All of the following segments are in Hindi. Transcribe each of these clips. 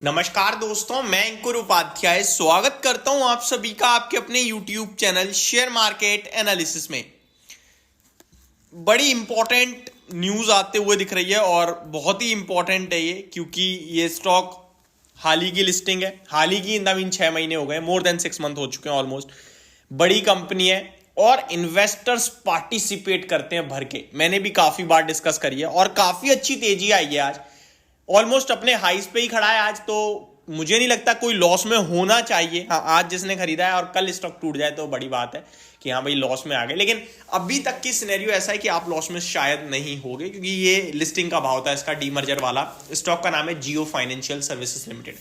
नमस्कार दोस्तों, मैं अंकुर उपाध्याय स्वागत करता हूं आप सभी का आपके अपने YouTube channel share market analysis में। बड़ी इंपॉर्टेंट न्यूज़ आते हुए दिख रही है और बहुत ही इंपॉर्टेंट है ये, क्योंकि ये स्टॉक हाल ही की लिस्टिंग है। हाल ही की इन 6 महीने हो गए, मोर देन 6 मंथ हो चुके हैं ऑलमोस्ट। बड़ी कंपनी है और इन्वेस्टर्स पार्टिसिपेट करते हैं भर के। मैंने भी काफ़ी बार डिस्कस करी है और काफ़ी अच्छी तेजी आई है आज, ऑलमोस्ट अपने हाइस पे ही खड़ा है आज। तो मुझे नहीं लगता कोई लॉस में होना चाहिए। हाँ, आज जिसने खरीदा है और कल स्टॉक टूट जाए तो बड़ी बात है कि हाँ भाई लॉस में आ गए, लेकिन अभी तक की सिनेरियो ऐसा है कि आप लॉस में शायद नहीं होगे, क्योंकि ये लिस्टिंग का भाव था इसका डीमर्जर वाला। स्टॉक का नाम है जियो फाइनेंशियल सर्विसेज लिमिटेड।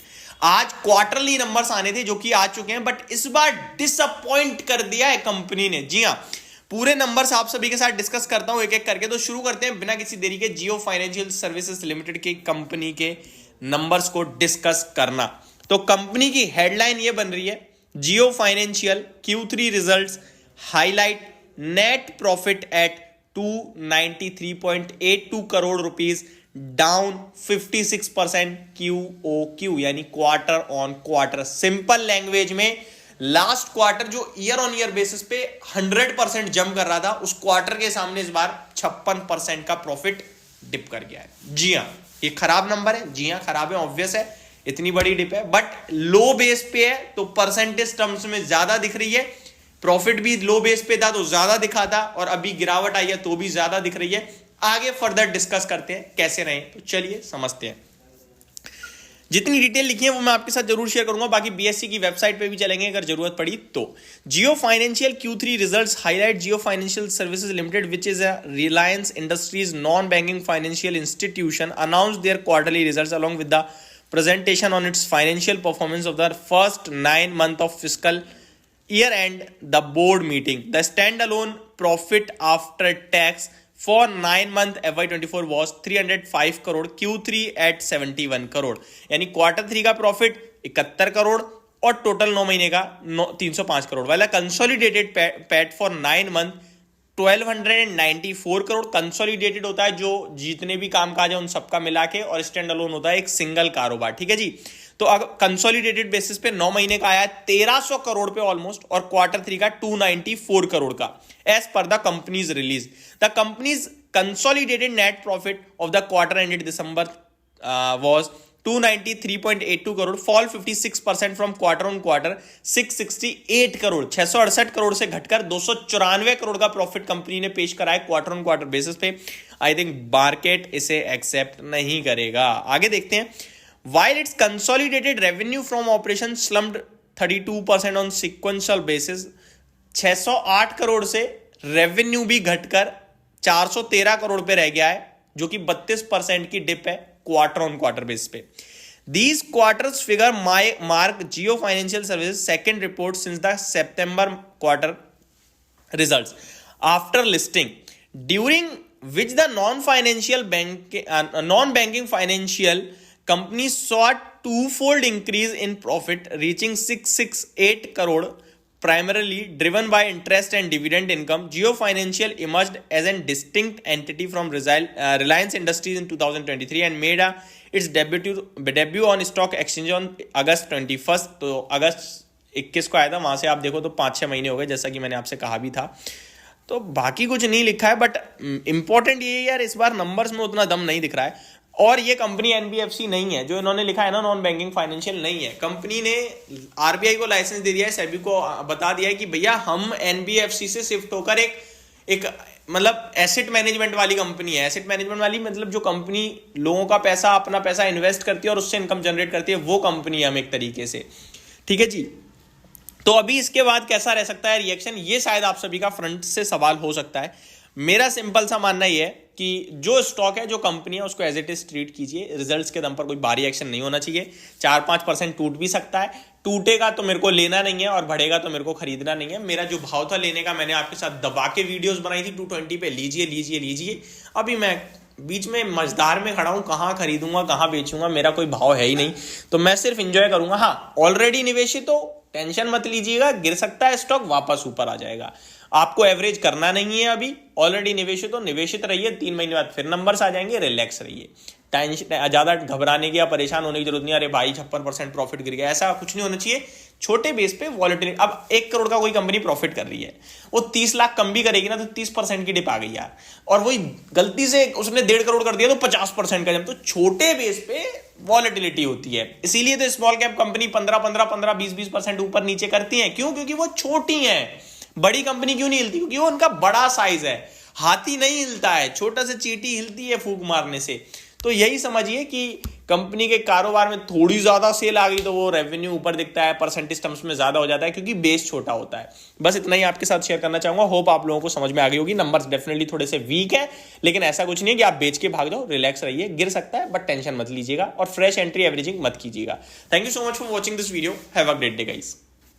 आज क्वार्टरली नंबर्स आने थे जो कि आ चुके हैं, बट इस बार डिसअपॉइंट कर दिया है कंपनी ने। जी हाँ, पूरे नंबर्स आप सभी के साथ डिस्कस करता हूं एक एक करके। तो शुरू करते हैं बिना किसी देरी के जियो फाइनेंशियल सर्विसेज लिमिटेड की कंपनी के नंबर्स को डिस्कस करना। तो कंपनी की हेडलाइन ये बन रही है, Jio financial Q3 results highlight net profit at 293.82 crore rupees, down 56% QOQ, यानी quarter on quarter. Simple language में लास्ट क्वार्टर जो ईयर ऑन ईयर बेसिस पे 100% जंप कर रहा था, उस क्वार्टर के सामने इस बार 56% का प्रॉफिट डिप कर गया है। जी हाँ, ये खराब नंबर है। जी हाँ, खराब है, ऑब्वियस है, इतनी बड़ी डिप है, बट लो बेस पे है तो परसेंटेज टर्म्स में ज्यादा दिख रही है। प्रॉफिट भी लो बेस पे था तो ज्यादा दिखा था, और अभी गिरावट आई है तो भी ज्यादा दिख रही है। आगे फर्दर डिस्कस करते हैं कैसे रहे, तो चलिए समझते हैं। जितनी डिटेल लिखी है वो मैं आपके साथ जरूर शेयर करूंगा, बाकी बीएससी की वेबसाइट पे भी चलेंगे अगर जरूरत पड़ी तो। Jio financial Q3 results highlight Jio financial services limited which is a Reliance industries non banking financial institution announce their quarterly results along with the presentation on its financial performance of the first 9 months of fiscal year and the board meeting. The standalone profit after tax for 9 month FY24 was 305 crore, Q3 at 71 crore, यानी क्वार्टर 3 का प्रॉफिट 71 करोड़ और टोटल 9 महीने का 305 करोड़ वाला। Consolidated PAT for 9 month 1294 crore. Consolidated होता है जो जितने भी कामकाज है उन सबका मिला के, और स्टैंड अलोन होता है एक सिंगल कारोबार। ठीक है जी। तो अगर कंसोलिडेटेड बेसिस पे 9 महीने का आया 1300 करोड़ पे ऑलमोस्ट, और क्वार्टर 3 का 294 करोड़ का, as per the companies release. The companies consolidated net profit of the quarter ended December was 293.82 crore, fall 56% from quarter on quarter 668 crore, 668 crore से घटकर 294 करोड़ का प्रॉफिट कंपनी ने पेश करा है क्वार्टर ऑन क्वार्टर बेसिस पे। आई थिंक मार्केट इसे एक्सेप्ट नहीं करेगा। आगे देखते हैं। While its consolidated revenue from operation slumped 32% on sequential basis, 608 crore से रेवेन्यू भी घटकर 413 करोड़ पे रह गया है, जो कि 32% की डिप है क्वार्टर ऑन क्वार्टर बेस पे। These quarters figure mark Jio Financial Services second report since the September quarter results after listing, during which the non-banking financial companies saw a twofold increase in profit, reaching 668 crore, primarily driven by interest and dividend income. Jio Financial emerged as a distinct entity from Reliance Industries in 2023 and made its debut on stock exchange on August 21st. तो अगस्त 21 को आया था, वहां से आप देखो तो 5-6 महीने हो गए, जैसा कि मैंने आपसे कहा भी था। तो बाकी कुछ नहीं लिखा है, बट इंपॉर्टेंट ये यार, इस बार नंबर्स में उतना दम नहीं दिख रहा है। और ये कंपनी एनबीएफसी नहीं है, जो इन्होंने लिखा है ना नॉन बैंकिंग फाइनेंशियल नहीं है। कंपनी ने आरबीआई को लाइसेंस दे दिया है, सेबी को बता दिया है कि भैया हम एनबीएफसी से शिफ्ट होकर एक मतलब एसेट मैनेजमेंट वाली कंपनी है। एसेट मैनेजमेंट वाली मतलब जो कंपनी लोगों का पैसा, अपना पैसा इन्वेस्ट करती है और उससे इनकम जनरेट करती है, वो कंपनी है हम एक तरीके से। ठीक है जी। तो अभी इसके बाद कैसा रह सकता है रिएक्शन, ये शायद आप सभी का फ्रंट से सवाल हो सकता है। मेरा सिंपल सा मानना ये है कि जो स्टॉक है, जो कंपनी है, उसको एज इट इज ट्रीट कीजिए। रिजल्ट्स के दम पर कोई भारी एक्शन नहीं होना चाहिए। 4-5% टूट भी सकता है, टूटेगा तो मेरे को लेना नहीं है और बढ़ेगा तो मेरे को खरीदना नहीं है। मेरा जो भाव था लेने का, मैंने आपके साथ दबा के वीडियोस बनाई थी 220 पे, लीजिए लीजिए लीजिए। अभी मैं बीच में मझधार में खड़ा हूं, कहां खरीदूंगा कहां बेचूंगा, मेरा कोई भाव है ही नहीं, तो मैं सिर्फ इंजॉय करूंगा। हाँ, ऑलरेडी निवेशित हो, टेंशन मत लीजिएगा, गिर सकता है स्टॉक, वापस ऊपर आ जाएगा। आपको एवरेज करना नहीं है, अभी ऑलरेडी निवेशित हो, निवेशित रहिए, 3 महीने बाद फिर नंबर्स आ जाएंगे, रिलैक्स रहिए, टेंशन ज्यादा घबराने की या परेशान होने की जरूरत नहीं। अरे भाई 56% प्रॉफिट गिर गया, ऐसा कुछ नहीं होना चाहिए। छोटे बेस पे वॉलेटिलिटी, अब 1 करोड़ का कोई कंपनी प्रॉफिट कर रही है, वो 30 लाख कम भी करेगी ना तो 30% की डिप आ गई यार, और वही गलती से उसने 1.5 करोड़ कर दिया तो 50% का जब, तो छोटे बेस पे वॉलेटिलिटी होती है। इसीलिए तो स्मॉल कैप कंपनी 15-20% ऊपर नीचे करती है। क्यों? क्योंकि वो छोटी है। बड़ी कंपनी क्यों नहीं हिलती? क्योंकि वो उनका बड़ा साइज है। हाथी नहीं हिलता है, छोटा से चींटी हिलती है फूंक मारने से। तो यही समझिए कि कंपनी के कारोबार में थोड़ी ज्यादा सेल आ गई तो वो रेवेन्यू ऊपर दिखता है, परसेंटेज टर्म्स में ज्यादा हो जाता है, क्योंकि बेस छोटा होता है। बस इतना ही आपके साथ शेयर करना चाहूंगा। होप आप लोगों को समझ में आ गई होगी। नंबर्स डेफिनेटली थोड़े से वीक है, लेकिन ऐसा कुछ नहीं है कि आप बेच के भाग जाओ। रिलैक्स रहिए, गिर सकता है बट टेंशन मत लीजिएगा, और फ्रेश एंट्री एवरेजिंग मत कीजिएगा। Thank you so much for watching this video. Have a great day guys.